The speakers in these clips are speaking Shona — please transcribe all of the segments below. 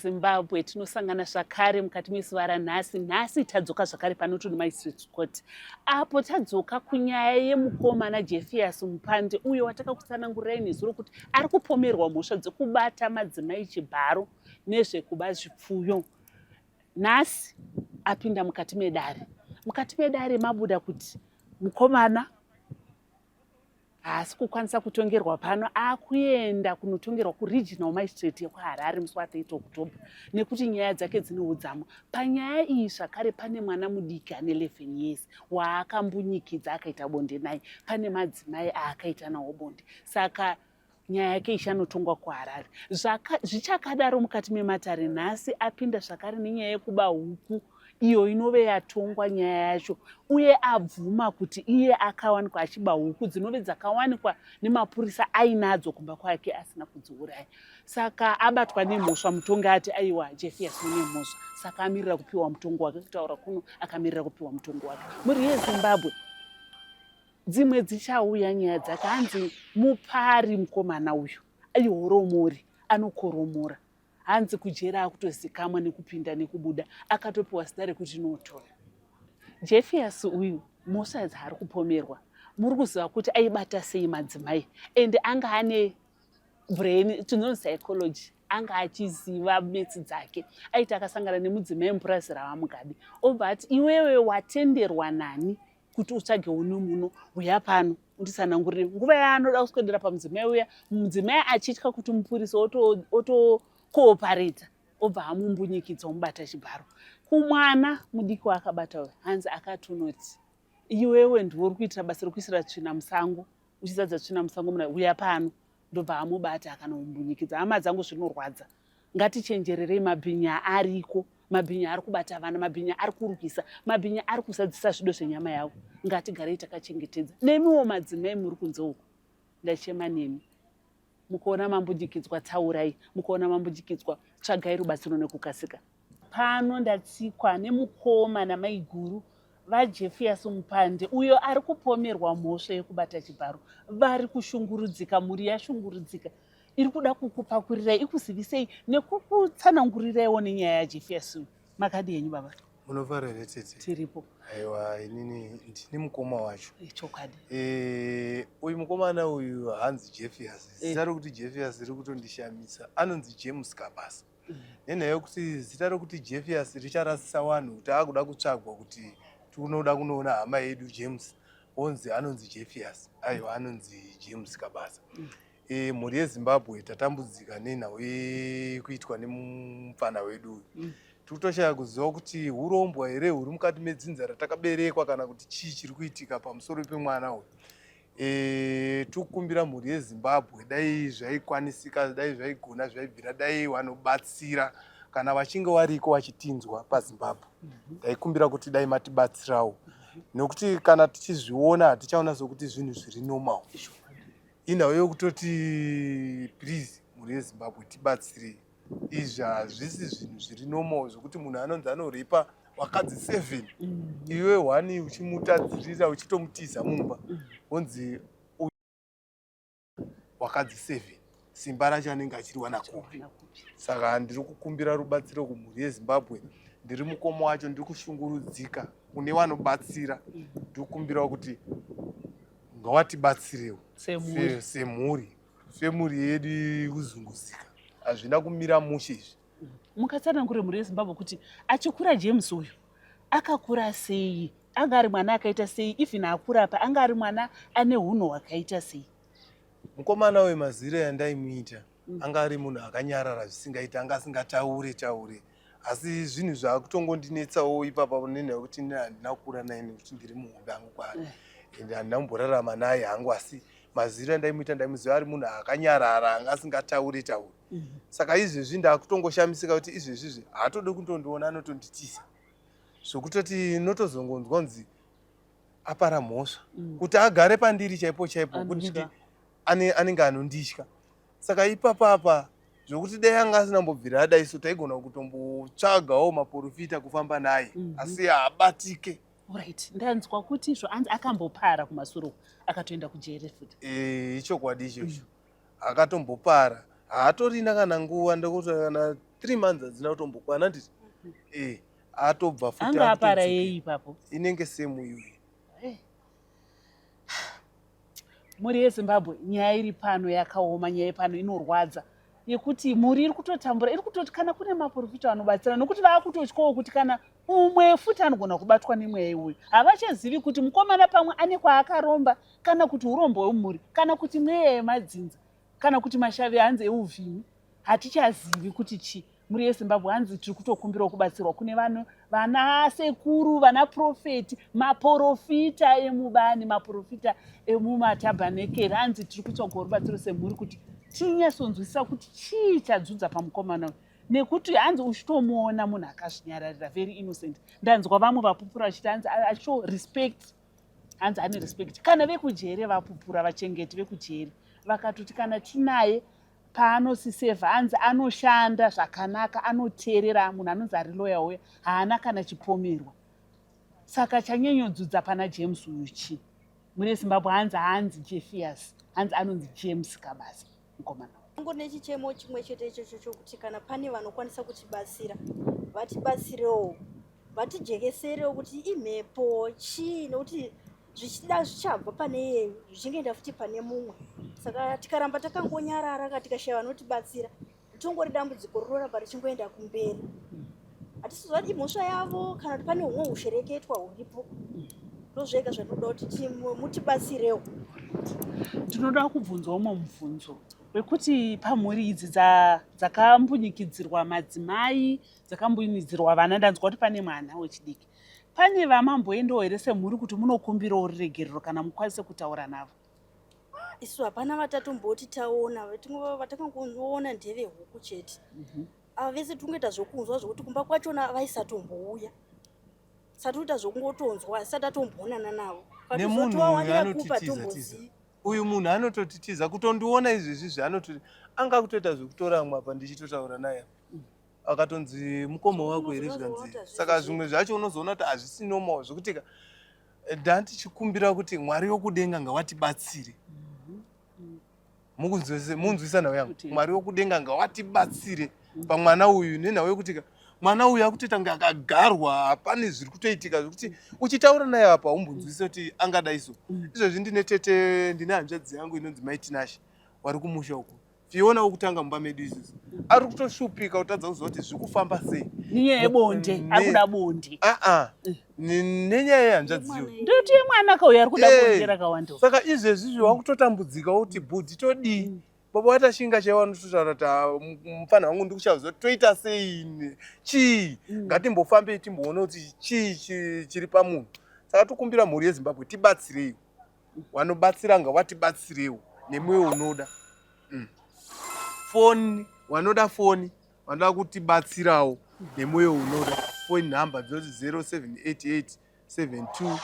Zimbabwe tinosangana zvakare mukati mezuva ranhasi. Nhasi tadzoka zvakare pano tuni Magistrate Court. Apo tadzoka kunyaya yemukomana Jeffius Mupande uyo watakakutsanangurai nezuro kuti ari kupomerwa mhosva dzekubata madzimai Chibharo nezvekuba zvipfuyo. Nhasi apinda mukati medare. Mukati medare mabuda kuti mukomana haasi kukwanisa kutongerwa pano, akuenda kunotongerwa kuRegional Magistrate yekuHarare musi wa8 October nekuti nyaya dzake dzine udzamu. Panyaya iyi zvakare pane mwana mudiki ane 11 years waakambunyikidzwa akaita bonde naye. Pane madzimai aakaita nawo bonde. Saka nyaya yake ichanotongwa kuHarare. Zvichakadaro mukati mematare nhasi apinda zvakare nenyaya yekuba huku iyo inove yatongwa nyaya yacho, uye abvuma kuti iye akawanikwa achiba huku dzinove dzakawanikwa nemapurisa ainadzo kumba kwake asina kudziuraya. Saka abatwa nemhosva, mutongi ati aiwa Jeffius une mhosva, saka amirira kupiwa mutongo wake. Kutaura kuno akamirira kupiwa mutongo wake. Muri yeZimbabwe dzimwe dzichauya nyaya dzake. Hanzi mupari mukomana uyu, aihoromori, anokoromora. Hanzi kujera akutozikamwa nekupinda nekubuda, akatopiwa zita rekuti notora. Jeffius uyu mhosva dzaari kupomerwa, muri kuziva kuti aibata sei madzimai, ende anga ane brain, tinonzi psychology, anga achiziva metsi dzake. Aiti akasangana nemudzimai mupurazi RavaMugabe obva ati iwewe watenderwa nani kuti utsvage uno muno, uya pano unditsanangurire. Nguva yaanoda kuswedera pamudzimai uya, mudzimai achitya kuti mupurisa koopareta, obva amumbunyikidzwa mubata Chibharo. Kumwana mudiki waakabata uyu, hanzi akatonoti iwewe ndiwe uri kuitira basa rekuisira tsvina musango, uchizadza tsvina musango muna uya pano. Ndobva amubata akanomumbunyikidzwa. Hama dzangu zvinorwadza, ngatichenjererei. Mabhinya ariko, mabhinya ari kubata vana, mabhinya ari kurukisa, mabhinya ari kusadzisa zvido zvenyama yavo. Ngatigarei takachengetedza. Nemiwo madzimai muri kunze uko, ndachema nemi. Mukuona mambunyikidzwa, tsaurai. Mukuona mambunyikidzwa, tsvagai rubatsiro nekukasika. Pano ndatsikwa nemukoma namaiguru vaJeffius Mupande uyo ari kupomerwa mhosva yekubata Chibharo. Vari kushungurudzika, muri yashungurudzika. Iri kuda kukupakurirai, ikuzivisei nekukutsananguriraiwo nenyaya yaJeffius. Makadi yenyu baba? Munovara here tete? Tiripo. Aiwa, inini ndini mukoma wacho. Chokwadi. Uyu mukomana uyu hanzi Jeffius. Zita rokuti Jeffius riri kutondishamisa. Anonzi James Kabasa. Nenyaya yokuti zita rokuti Jeffius richarasisa vanhu kuti akuda kutsvagwa kuti tinoda kunoona hama yedu James. Anonzi Jeffius. Aiwa, anonzi James Kabasa. Mhuri yeZimbabwe tatambudzika nenhau yekuitwa nemufana wedu. Tikutoshaya kuziva kuti urombwa here huri mukati medzinza ratakaberekwa kana kuti chii chiri kuitika pamusoro pemwana uyu. Tikukumbira mhuri yeZimbabwe dai zvaikwanisika, dai zvaigona, zvaibvira, dai vanobatsira kana vachinge variko vachitinzwa paZimbabwe. Taikumbira kuti dai matibatsirawo, nokuti kana tichizviona hatichaona sokuti zvinhu zviri normal. Inhau yokutoti please mhuri yeZimbabwe tibatsirei. Izvi hazvisi zvinhu zviri normal zvokuti munhu anonzi anorepa wakadzi 7, iwe 1 uchimutadzirira uchitomutiza mumba, onzi wakadzi 7, simba racho anenge achiriwana kupi? Saka ndiri kukumbira rubatsiro kumhuri yeZimbabwe. Ndiri mukoma wacho, ndiri kushungurudzika kune vanobatsira. Ndiri kukumbirawo kuti ngawatibatsirewo semhuri, femuri yedu kuzunguzika. Hazvina kumira mushe izvi. Mukatsanangure mhuri yeZimbabwe kuti achikura James uyu akakura sei, anga ari mwana akaita sei, even akura pa anga ari mwana ane hunhu hwakaita sei? Mukomana uyu maziro yandaimuita anga ari munhu akanyarara zvisingaita, anga asingataure taure. Asi zvinhu zvakutongondinetsawo ipapa nenhau yokuti handina kukura naye nekuti ndiri muhobe hangu kwaari. Ende handina kumborarama naye hangu, asi maziro andaimuita ndaimuziva ari munhu akanyarara, anga asingataure taure. Saka izvezvi ndakutongoshamisika kuti izvezvizvi haatodi kundondiona, anotonditiza. Zvokutoti notozongonzwa kunzi apara mhosva kuti agare pandiri chaipo chaipo, kuti anenge anonditya. Saka ipapapa zvokuti dai anga asinambobvira adaiso taigona kutombotsvagawo maprofita kufamba naye, asi haabatike. Alright, ndanzwa kuti izvo anzi akambopara kumasuro akatoenda kujere futi. Ichokwadi ichocho. Akatombopara. Haatorina kana nguva, ndokuti kana 3 months hadzina kutombokwana nditi atobva futi anga apara yei ipapo inenge semu iyoyo. Muri yeZimbabwe nyaya iri pano yakaoma, nyaya pano inorwadza yekuti muri iri kutotambura, iri kutoti kana kune maprofita anobatsira, nokuti vaakutotyawo kuti kana umwe futi anogona kubatwa nemweya uyu. Havachazivi kuti mukomana pamwe ane kwaakaromba, kana kuti urombo hwemhuri, kana kuti mweya yemadzinza, kana kuti mashavi hanzi euvhimi. Hatichazivi kuti chi. Muri yeZimbabwe hanzi tiri kutokumbirawo kubatsirwa kune vana sekuru, vana profeti, maprofita emubani, maprofita emumatabanekeri. Hanzi tiri kutsvagawo rubatsiro semhuri kuti tinyatsonzwisisa kuti chii chadzudza pamukomana uyu, nekuti hanzi uchitomuona munhu akazvinyararira, very innocent. Ndanzwa vamwe vapupura vachiti hanzi acho respect, hanzi ane respect. Kana vekujere vapupura, vachengeti vekujere vakatoti kana tinaye paanosisevha hanzi anoshanda zvakanaka, anoteerera, munhu anonzi ari loya uya haana kana chipomerwa. Saka chanyanyodzudza pana James uyu chi. Muri yeZimbabwe hanzi Jeffias, hanzi anonzi James kabasa mukomana. Ngo nechichemo chimwe chete ichocho chokuti kana pane vanokwanisa kutibatsira vatibatsirewo, vatijekeserewo kuti imhepo chii, nokuti zvichida zvichabva pane iye zvichingoenda futi pane mumwe. Saka tikaramba takangonyarara kana tikashaya vanotibatsira, tongori dambudziko rinoramba richingoenda kumberi. Hatisizvadi mhosva yavo kana kuti pane humwe hushereketwa huripo. Ndozvega zvatoda kuti mutibatsirewo. Tinoda kubvunzawo mumwe mubvunzo wekuti pamhuri idzi dzakambunyikidzirwa madzimai, dzakambunyikidzirwa vana, ndanzwa kuti pane mwana wechidiki. Pane vamamboendawo here semhuri kuti munokumbirawo ruregerero kana mukwanise kutaura navo? Isu hapana vatatomboti taona, vatakangoona ndeve huku chete. Ava vese tingoita zvokunzwa zvokuti kumba kwachona vaisatombouya. Satoita zvokungotonzwa, asati atomboonana navo. Nemunhu anotitiza. Uyu munhu anototitiza kutondiona izvezvi zvaanototi anga kutoita zvekutora mwapa ndichitotaura naye. Akatonzi mukoma wako here zvikanzi. Saka zvimwe zvacho unozoona kuti hazvisinomawo zvokuti ndandichikumbira kuti Mwari wokudenga ngawatibatsire. Munzwisana yangu. Mwari wokudenga ngawatibatsire pamwana uyu nenhau yekuti mwana uyu akutoita kunge akagarwa, pane zviri kutoitika zvokuti uchitaura naye apa umbonzwisisa kuti angadai so. Izvozvi ndine hanzvadzi yangu inonzi Maitinashe wari kumusha uko. Fiona wokutanga mumba medu izvozvo ari kutoshupika kutadza kuziva kuti zviri kufamba sei. Nenyaya yebonde, akuda bonde. Nenyaya yehanzvadziyo. Ndoti mwana kauya ari kuda bonde rakawanda. Saka izvezvi wakutotambudzika kuti bhudhi todii. Baba watashinga chaiwa nototaura kuti mufana wangu ndikuchaziva toita sei chii, ngatimbofambe timboona kuti chii chiri pamunhu. Saka tokumbira mhuri yeZimbabwe tibatsireiwo, wanobatsira ngawatibatsireiwo nemweyo unoda. Foni, wanoda foni, wanoda kutibatsirawo nemweyo unoda. Foni nhamba dzoti 0788 72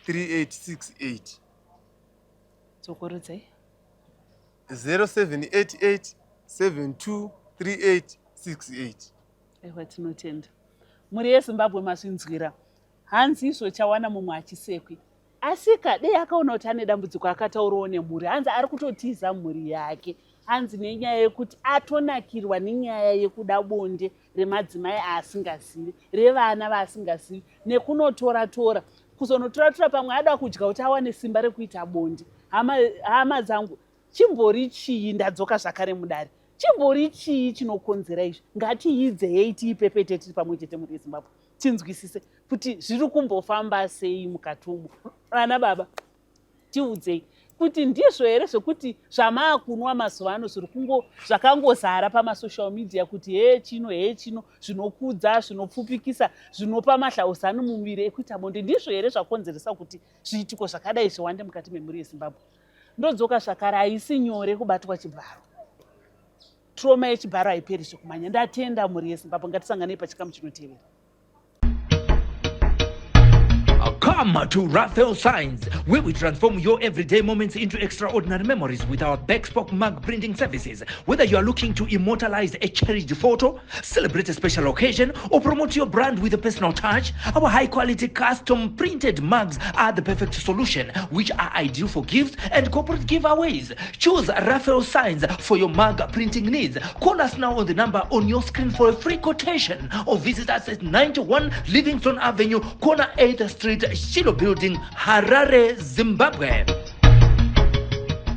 3868. Tsokorodze 0788 72 3868. Ewa tinotenda. Muri yeZimbabwe mazvinzwira. Hanzi izvo chawana mumwe achisekwi. Asi kadei akaona kuti ane dambudziko akataurawo nemhuri. Hanzi ari kutotiza mhuri yake. Hanzi nenyaya yekuti atonakirwa nenyaya yekuda bonde remadzimai asingazivi, revana vasingazivi, nekunotora-tora. Kuzonotora-tora pamwe ada kudya kuti awane simba rekuita bonde. Hama dzangu, chimbori chii, ndadzoka zvakare mudare, chimbori chii chinokonzera izvi? Ngatiidzei tiipepete tiri pamwe chete muri yeZimbabwe. Tinzwisise kuti zviri kumbofamba sei mukati umu. Vana baba, tiudzei kuti ndizvo here zvokuti zvamaakunwa mazuva ano zvakangozara pamasocial media kuti chino zvinokudza, zvinopfupikisa, zvinopa mahlauzano mumuviri ekuita bonde, ndizvo here zvakonzeresa kuti zviitiko zvakadai zviwande mukati memhuri yeZimbabwe? Ndodzoka zvakare, haisi nyore kubatwa Chibharo. Trauma yeChibharo haiperishi kumanya. Ndatenda mhuri yeZimbabwe, ngatisanganei pachikamu chinotevera. Come to Raphael Signs, where we transform your everyday moments into extraordinary memories with our bespoke mug printing services. Whether you are looking to immortalize a cherished photo, celebrate a special occasion, or promote your brand with a personal touch, our high-quality custom printed mugs are the perfect solution, which are ideal for gifts and corporate giveaways. Choose Raphael Signs for your mug printing needs. Call us now on the number on your screen for a free quotation, or visit us at 91 Livingston Avenue, corner 8th Street, Shilo Building, Harare, Zimbabwe.